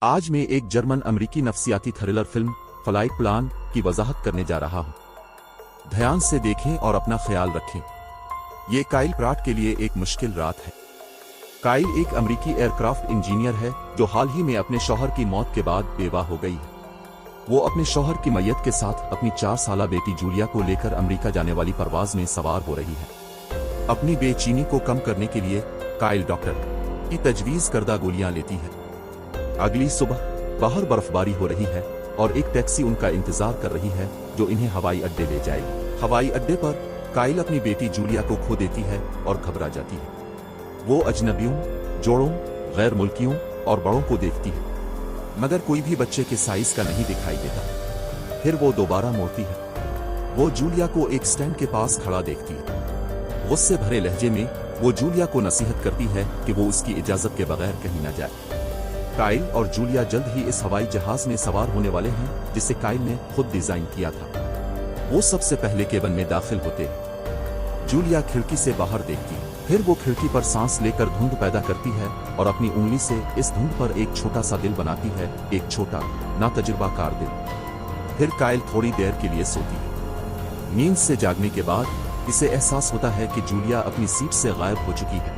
आज मैं एक जर्मन अमेरिकी नफसियाती थ्रिलर फिल्म फ्लाइट प्लान की वजाहत करने जा रहा हूं। ध्यान से देखें और अपना ख्याल रखें। ये काइल प्राट के लिए एक मुश्किल रात है। काइल एक अमेरिकी एयरक्राफ्ट इंजीनियर है जो हाल ही में अपने शौहर की मौत के बाद बेवा हो गई है। वो अपने शौहर की मैयत के साथ अपनी 4 साला बेटी जूलिया को लेकर अमेरिका जाने वाली परवाज में सवार हो रही है। अपनी बेचैनी को कम करने के लिए काइल डॉक्टर की तजवीज करदा गोलियां लेती है। अगली सुबह बाहर बर्फबारी हो रही है और एक टैक्सी उनका इंतजार कर रही है जो इन्हें हवाई अड्डे ले जाएगी। हवाई अड्डे पर काइल अपनी बेटी जूलिया को खो देती है और घबरा जाती है। वो अजनबियों, जोड़ों, गैर मुल्कियों और बड़ों को देखती है मगर कोई भी बच्चे के साइज का नहीं दिखाई देता। फिर वो दोबारा मोड़ती है। वो जूलिया को एक स्टैंड के पास खड़ा देखती है। गुस्से भरे लहजे में वो जूलिया को नसीहत करती है कि वो उसकी इजाजत के बगैर कहीं न जाए। काइल और जूलिया जल्द ही इस हवाई जहाज में सवार होने वाले हैं जिसे काइल ने खुद डिजाइन किया था। वो सबसे पहले केबिन में दाखिल होते हैं। जूलिया खिड़की से बाहर देखती है। फिर वो खिड़की पर सांस लेकर धुंध पैदा करती है और अपनी उंगली से इस धुंध पर एक छोटा सा दिल बनाती है, एक छोटा नातजुर्बाकार दिल। फिर काइल थोड़ी देर के लिए सोती है। नींद से जागने के बाद इसे एहसास होता है कि जूलिया अपनी सीट से गायब हो चुकी है।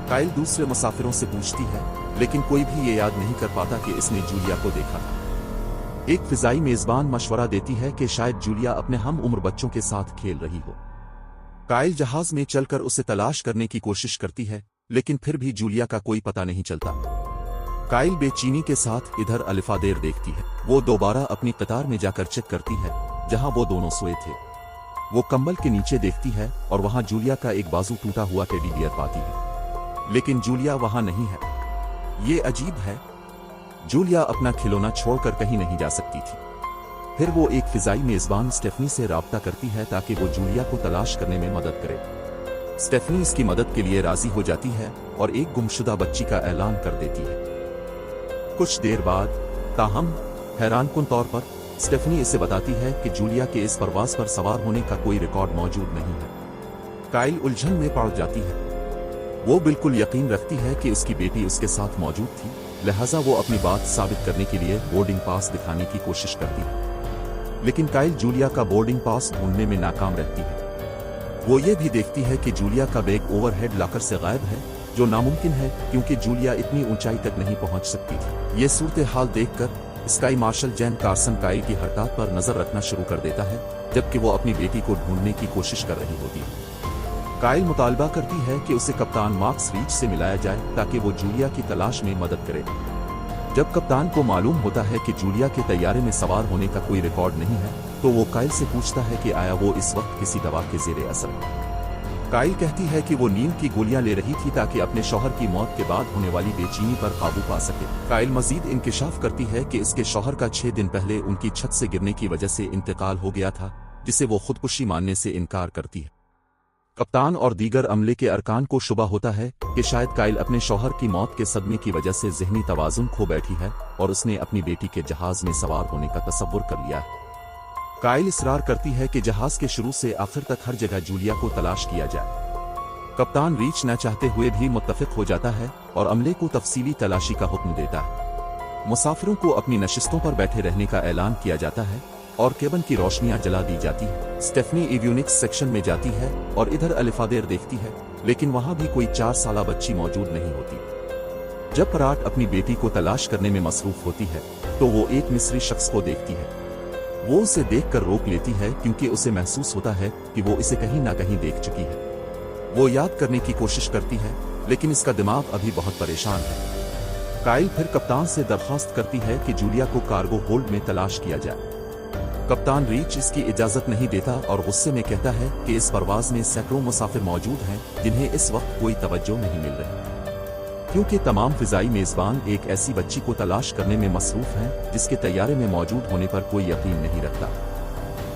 काइल दूसरे मुसाफिरों से पूछती है लेकिन कोई भी ये याद नहीं कर पाता कि इसने जूलिया को देखा था। एक फिजाई मेजबान मशवरा देती है कि शायद जूलिया अपने हम उम्र बच्चों के साथ खेल रही हो। काइल जहाज में चलकर उसे तलाश करने की कोशिश करती है लेकिन फिर भी जूलिया का कोई पता नहीं चलता। काइल बेचैनी के साथ इधर अलिफादेर देखती है। वो दोबारा अपनी कतार में जाकर चेक करती है जहां वो दोनों सोए थे। वो कंबल के नीचे देखती है और वहां जूलिया का एक बाजू टूटा हुआ टेडी बियर पाती है लेकिन जूलिया वहां नहीं है। ये अजीब है। जूलिया अपना खिलौना छोड़कर कहीं नहीं जा सकती थी। फिर वो एक फिजाई मेजबान स्टेफनी से राब्ता करती है ताकि वो जूलिया को तलाश करने में मदद करे। स्टेफनी इसकी मदद के लिए राजी हो जाती है और एक गुमशुदा बच्ची का ऐलान कर देती है। कुछ देर बाद ताहम हैरानकुन तौर पर स्टेफनी इसे बताती है कि जूलिया के इस परवाज पर सवार होने का कोई रिकॉर्ड मौजूद नहीं है। काइल उलझन में पड़ जाती है। वो बिल्कुल यकीन रखती है कि उसकी बेटी उसके साथ मौजूद थी, लिहाजा वो अपनी बात साबित करने के लिए बोर्डिंग पास दिखाने की कोशिश करती है। लेकिन काइल जूलिया का बोर्डिंग पास ढूंढने में नाकाम रहती है। वो ये भी देखती है कि जूलिया का बैग ओवरहेड लॉकर से गायब है, जो नामुमकिन है क्योंकि जूलिया इतनी ऊंचाई तक नहीं पहुंच सकती थी। ये सूरत हाल देखकर sky marshal Jane Carson Kyle की हरकत पर नजर रखना शुरू कर देता है जबकि वो अपनी बेटी को ढूंढने की कोशिश कर रही होती है। काइल मुतालबा करती है कि उसे कप्तान मार्क्स रीच से मिलाया जाए ताकि वो जूलिया की तलाश में मदद करे। जब कप्तान को मालूम होता है कि जूलिया के तैयारे में सवार होने का कोई रिकॉर्ड नहीं है तो वो काइल से पूछता है कि आया वो इस वक्त किसी दवा के जेरे असर है। काइल कहती है कि वो नींद की गोलियां ले रही थी ताकि अपने शौहर की मौत के बाद होने वाली बेचैनी पर काबू पा सके। काइल मजीद इंकिशाफ करती है कि इसके शौहर का 6 दिन पहले उनकी छत से गिरने की वजह से इंतकाल हो गया था, जिसे वो खुदकुशी मानने से इनकार करती है। कप्तान और दीगर अमले के अरकान को शुबा होता है कि शायद काइल अपने शौहर की मौत के सदमे की वजह से ज़हनी तवाज़ुन खो बैठी है और उसने अपनी बेटी के जहाज में सवार होने का तसव्वुर कर लिया है। काइल इसरार करती है कि जहाज के शुरू से आखिर तक हर जगह जूलिया को तलाश किया जाए। कप्तान रीच न चाहते हुए भी मुत्तफिक हो जाता है और अमले को तफसीली तलाशी का हुक्म देता है। मुसाफिरों को अपनी नशिस्तों पर बैठे रहने का ऐलान किया जाता है और केबिन की रोशनियां जला दी जाती है। स्टेफनी एवियोनिक्स सेक्शन में जाती है और इधर अलिफादेर देखती है लेकिन वहां भी कोई 4 साला बच्ची मौजूद नहीं होती। जब प्राट अपनी बेटी को तलाश करने में मसरूफ होती है तो वो एक मिस्री शख्स को देखती है। वो उसे देखकर रोक लेती है क्योंकि उसे महसूस होता है कि वो इसे कहीं ना कहीं देख चुकी है। वो याद करने की कोशिश करती है लेकिन इसका दिमाग अभी बहुत परेशान है। काइल फिर कप्तान से दरख्वास्त करती है कि जूलिया को कार्गो होल्ड में तलाश किया जाए। कप्तान रीच इसकी इजाजत नहीं देता और गुस्से में कहता है कि इस परवाज में सैकड़ों मुसाफिर मौजूद हैं जिन्हें इस वक्त कोई तवज्जो नहीं मिल रही क्योंकि तमाम फिजाई मेजबान एक ऐसी बच्ची को तलाश करने में मसरूफ हैं जिसके तैयारे में मौजूद होने पर कोई यकीन नहीं रखता।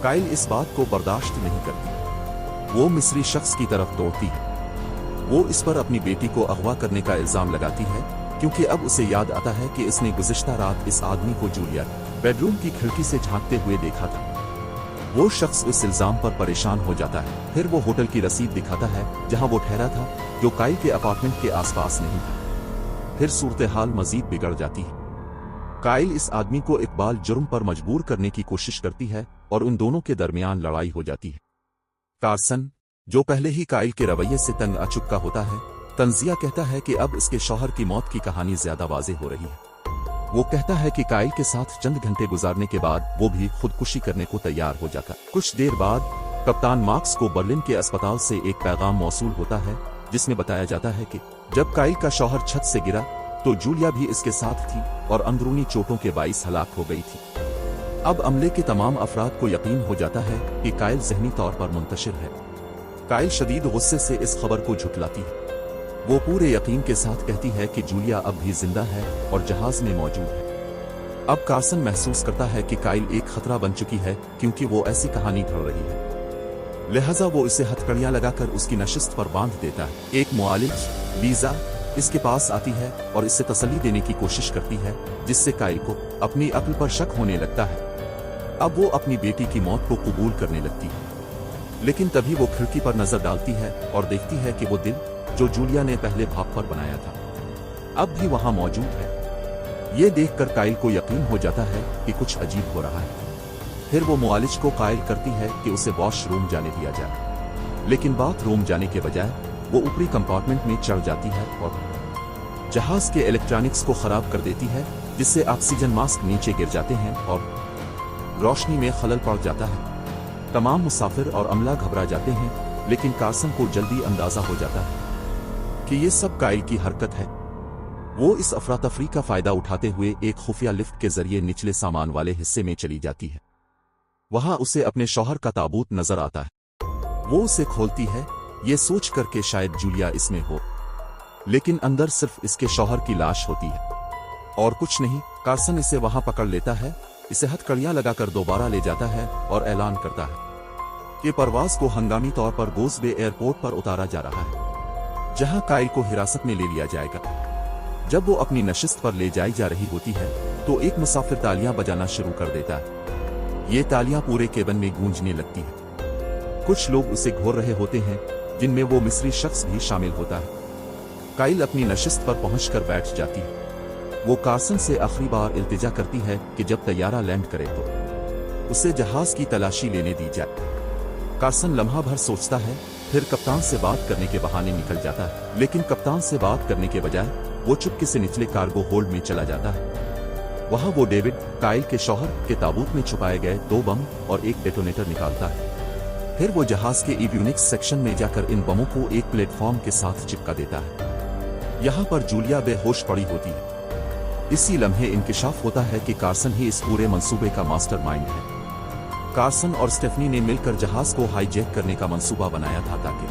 काइल इस बात को बर्दाश्त नहीं करती। वो मिस्री शख्स की तरफ दौड़ती है। वो इस पर अपनी बेटी को अगवा करने का इल्जाम लगाती है क्योंकि अब उसे याद आता है कि इसने गुज़िश्ता रात इस आदमी को जूलिया बेडरूम की खिड़की से झांकते हुए देखा था। वो शख्स इस इल्जाम पर परेशान हो जाता है। फिर वो होटल की रसीद दिखाता है जहां वो ठहरा था, जो काइल के अपार्टमेंट के आसपास नहीं था। फिर सूरत हाल मजीद बिगड़ जाती है। काइल इस आदमी को इकबाल जुर्म पर मजबूर करने की कोशिश करती है और उन दोनों के दरमियान लड़ाई हो जाती है। कार्सन, जो पहले ही काइल के रवैये से तंग आ चुका होता है, तंजिया कहता है कि अब इसके शौहर की मौत की कहानी ज्यादा वाज़ेह हो रही है। वो कहता है कि काइल के साथ चंद घंटे गुजारने के बाद वो भी खुदकुशी करने को तैयार हो जाता। कुछ देर बाद कप्तान मार्क्स को बर्लिन के अस्पताल से एक पैगाम मौसूल होता है जिसमें बताया जाता है कि जब काइल का शौहर छत से गिरा तो जूलिया भी इसके साथ थी और अंदरूनी चोटों के बाइस हलाक हो गई थी। अब अमले के तमाम अफराद को यकीन हो जाता है कि काइल ज़हनी तौर पर मुंतशिर है। काइल शदीद गुस्से से इस खबर को झुठलाती है। वो पूरे यकीन के साथ कहती है कि जूलिया अब भी जिंदा है और जहाज में मौजूद है। अब कार्सन महसूस करता है कि काइल एक खतरा बन चुकी है क्योंकि वो ऐसी कहानी घड़ रही है, लिहाजा वो इसे हथकड़ियां लगाकर उसकी नशिस्त पर बांध देता है। एक मुआलिज, लीजा, इसके पास आती है और इसे तसल्ली देने की कोशिश करती है, जिससे काइल को अपनी अक्ल पर शक होने लगता है। अब वो अपनी बेटी की मौत को कबूल करने लगती है, लेकिन तभी वो खिड़की पर नजर डालती है और देखती है कि वो दिल जो जूलिया ने पहले भाप पर बनाया था अब भी वहां मौजूद है। ये देखकर काइल को यकीन हो जाता है कि कुछ अजीब हो रहा है। फिर वो मुआलिज को काइल करती है कि उसे वॉशरूम जाने दिया जाए, लेकिन बाथरूम जाने के बजाय वो ऊपरी कंपार्टमेंट में चढ़ जाती है और जहाज के इलेक्ट्रॉनिक्स को खराब कर देती है, जिससे ऑक्सीजन मास्क नीचे गिर जाते हैं और रोशनी में खलल पड़ जाता है। तमाम मुसाफिर और अमला घबरा जाते हैं, लेकिन कार्सन को जल्दी अंदाजा हो जाता है कि ये सब काइल की हरकत है। वो इस अफरा तफरी का फायदा उठाते हुए एक खुफिया लिफ्ट के जरिए निचले सामान वाले हिस्से में चली जाती है। वहां उसे अपने शौहर का ताबूत नजर आता है। वो उसे खोलती है, ये सोच कर के शायद जूलिया इसमें हो, लेकिन अंदर सिर्फ इसके शौहर की लाश होती है और कुछ नहीं। कार्सन इसे वहां पकड़ लेता है, इसे हथकड़ियां लगाकर दोबारा ले जाता है और ऐलान करता है कि परवाज को हंगामी तौर पर गोसबे एयरपोर्ट पर उतारा जा रहा है, जहां काइल को हिरासत में ले लिया जाएगा। जब वो अपनी नशिस्त पर ले जाई जा रही होती है तो एक मुसाफिर तालियां बजाना शुरू कर देता है। ये तालियां पूरे केबिन में गूंजने लगती है। कुछ लोग उसे घोर रहे होते हैं, जिनमें वो मिस्री शख्स भी शामिल होता है। काइल अपनी नशिस्त पर पहुंचकर बैठ जाती है। वो कार्सन से आखिरी बार इल्तिजा करती है कि जब तैयारा लैंड करे तो उसे जहाज की तलाशी लेने दी जाए। कार्सन लम्हा भर सोचता है, फिर कप्तान से बात करने के बहाने निकल जाता है, लेकिन कप्तान से बात करने के बजाय वो चुपके से निचले कार्गो होल्ड में चला जाता है। वहां वो डेविड, काइल के शौहर के ताबूत में छुपाए गए 2 बम और एक डेटोनेटर निकालता है। फिर वो जहाज के एवियोनिक्स सेक्शन में जाकर इन बमों को एक प्लेटफॉर्म के साथ चिपका देता है। यहाँ पर जूलिया बेहोश पड़ी होती है। इसी लम्हे इंकिशाफ होता है कि कार्सन ही इस पूरे मंसूबे का मास्टरमाइंड है। कार्सन और स्टेफनी ने मिलकर जहाज को हाईजैक करने का मंसूबा बनाया था ताकि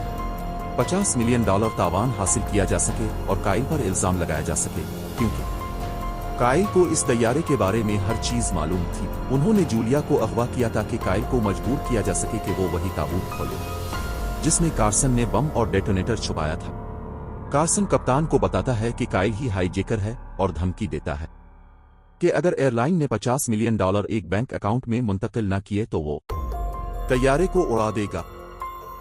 $50 मिलियन तावान हासिल किया जा सके और काइल पर इल्जाम लगाया जा सके, क्योंकि काइल को इस तैयारे के बारे में हर चीज मालूम थी। उन्होंने जूलिया को अगवा किया ताकि काइल को मजबूर किया जा सके कि वो वही ताबूत खोले जिसमें कार्सन ने बम और डेटोनेटर छुपाया था। कार्सन कप्तान को बताता है कि काइल ही हाईजैकर है और धमकी देता है कि अगर एयरलाइन ने $50 मिलियन एक बैंक अकाउंट में मुंतकिल न किए तो वो तैयारे को उड़ा देगा।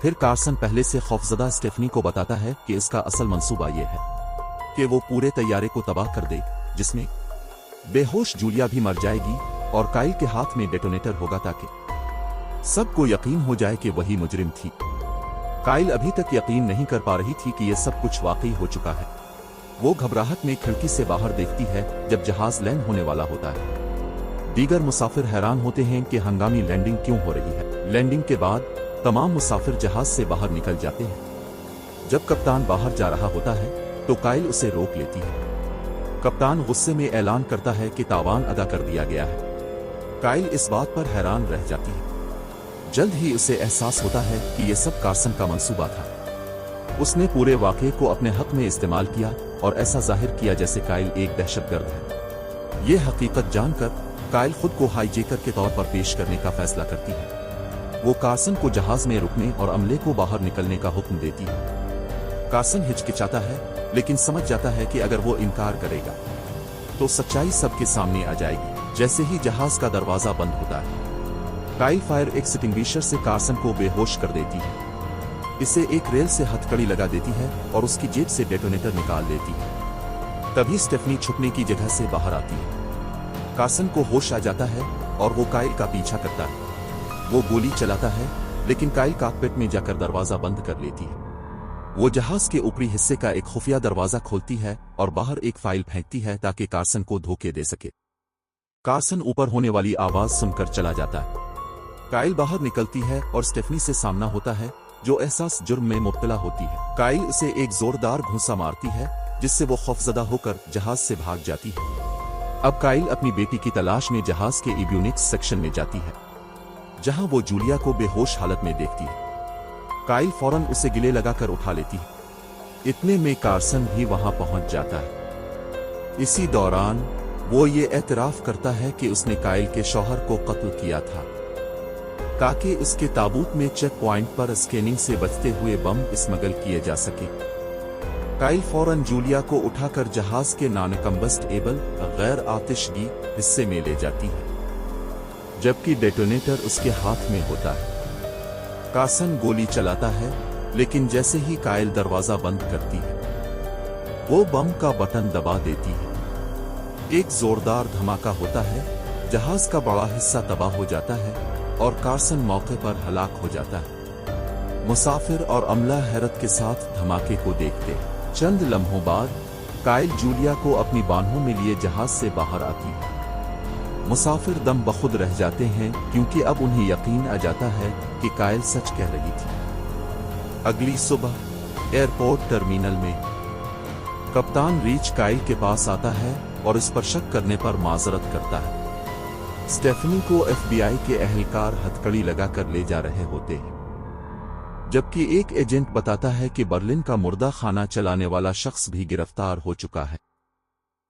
फिर कार्सन पहले से खौफजदा स्टेफनी को बताता है कि इसका असल मंसूबा ये है कि वो पूरे तैयारे को तबाह कर दे, जिसमें बेहोश जूलिया भी मर जाएगी और काइल के हाथ में डेटोनेटर होगा ताकि सबको यकीन हो जाए कि वही मुजरिम थी। काइल अभी तक यकीन नहीं कर पा रही थी कि यह सब कुछ वाकई हो चुका है। वो घबराहट में खिड़की से बाहर देखती है जब जहाज लैंड होने वाला होता है। दीगर मुसाफिर हैरान होते हैं कि हंगामी लैंडिंग क्यों हो रही है। लैंडिंग के बाद तमाम मुसाफिर जहाज से बाहर निकल जाते हैं। जब कप्तान बाहर जा रहा होता है तो काइल उसे रोक लेती है। कप्तान गुस्से में ऐलान करता है कि तावान अदा कर दिया गया है। काइल इस बात पर हैरान रह जाती है। जल्द ही उसे एहसास होता है कि यह सब कार्सन का मंसूबा था। उसने पूरे वाक़े को अपने हक में इस्तेमाल किया और ऐसा जाहिर किया जैसे काइल एक दहशतगर्द है। ये हकीकत जानकर काइल खुद को हाईजैकर के तौर पर पेश करने का फैसला करती है। वो कार्सन को जहाज में रुकने और अमले को बाहर निकलने का हुक्म देती है। कार्सन हिचकिचाता है, लेकिन समझ जाता है कि अगर वो इनकार करेगा तो सच्चाई सबके सामने आ जाएगी। जैसे ही जहाज का दरवाजा बंद होता है, काइल फायर एक्सटिंग्विशर से कार्सन को बेहोश कर देती है। इसे एक रेल से हथकड़ी लगा देती है और उसकी जेब से डेटोनेटर निकाल लेती है। तभी स्टेफनी छुपने की जगह से बाहर आती है। कार्सन को होश आ जाता है और वो काइल का पीछा करता है। वो गोली चलाता है, लेकिन काइल कॉकपिट में जाकर दरवाजा बंद कर लेती है। वो जहाज के ऊपरी हिस्से का एक खुफिया दरवाजा खोलती है और बाहर एक फाइल फेंकती है ताकि कार्सन को धोखे दे सके। कार्सन ऊपर होने वाली आवाज सुनकर चला जाता है। काइल बाहर निकलती है और स्टेफनी से सामना होता है, जो एहसास जुर्म में मुब्तला होती है। काइल उसे एक जोरदार घूंसा मारती है, जिससे वो खौफजदा होकर जहाज से भाग जाती है। अब काइल अपनी बेटी की तलाश में जहाज के एवियोनिक्स सेक्शन में जाती है, जहां वो जूलिया को बेहोश हालत में देखती है। काइल फौरन उसे गले लगाकर उठा लेती है। इतने में कार्सन भी वहां पहुंच जाता है। इसी दौरान वो ये एतराफ करता है कि उसने काइल के शौहर को कत्ल किया था ताकि उसके ताबूत में चेक पॉइंट पर स्कैनिंग से बचते हुए बम स्मगल किए जा सके। काइल फौरन जूलिया को उठाकर जहाज के नॉन-कंबस्टेबल गैर आतिशगी हिस्से में ले जाती है, जबकि डेटोनेटर उसके हाथ में होता है। कार्सन गोली चलाता है, लेकिन जैसे ही काइल दरवाजा बंद करती है, वो बम का बटन दबा देती है। एक जोरदार धमाका होता है, जहाज का बड़ा हिस्सा तबाह हो जाता है और कार्सन मौके पर हलाक हो जाता है। मुसाफिर और अमला हैरत के साथ धमाके को देखते हैं। चंद लम्हों बाद काइल जूलिया को अपनी बाहों में लिए जहाज से बाहर आती है। मुसाफिर दम बखुद रह जाते हैं, क्योंकि अब उन्हें यकीन आ जाता है कि काइल सच कह रही थी। अगली सुबह एयरपोर्ट टर्मिनल में कप्तान रीच काइल के पास आता है और इस पर शक करने पर माजरत करता है। स्टेफनी को FBI के एहलकार हथकड़ी लगाकर ले जा रहे होते हैं, जबकि एक एजेंट बताता है कि बर्लिन का मुर्दा खाना चलाने वाला शख्स भी गिरफ्तार हो चुका है।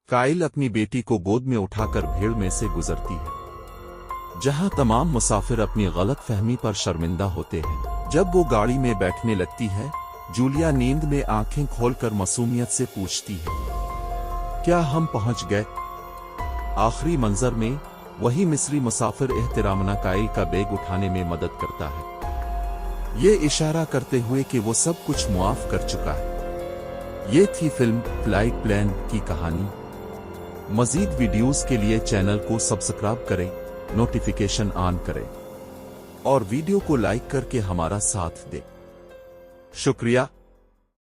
काइल अपनी बेटी को गोद में उठाकर भीड़ में से गुजरती है, जहां तमाम मुसाफिर अपनी गलत फहमी पर शर्मिंदा होते हैं। जब वो गाड़ी में बैठने लगती है, जूलिया नींद में आंखें खोलकर मासूमियत से पूछती है, क्या हम पहुंच गए? आखिरी मंजर में वही मिस्री मुसाफिर एहतरामना काइल का बैग उठाने में मदद करता है, ये इशारा करते हुए कि वो सब कुछ मुआफ कर चुका है। ये थी फिल्म फ्लाइट प्लान की कहानी। मजीद वीडियोस के लिए चैनल को सब्सक्राइब करें, नोटिफिकेशन ऑन करें और वीडियो को लाइक करके हमारा साथ दें। शुक्रिया।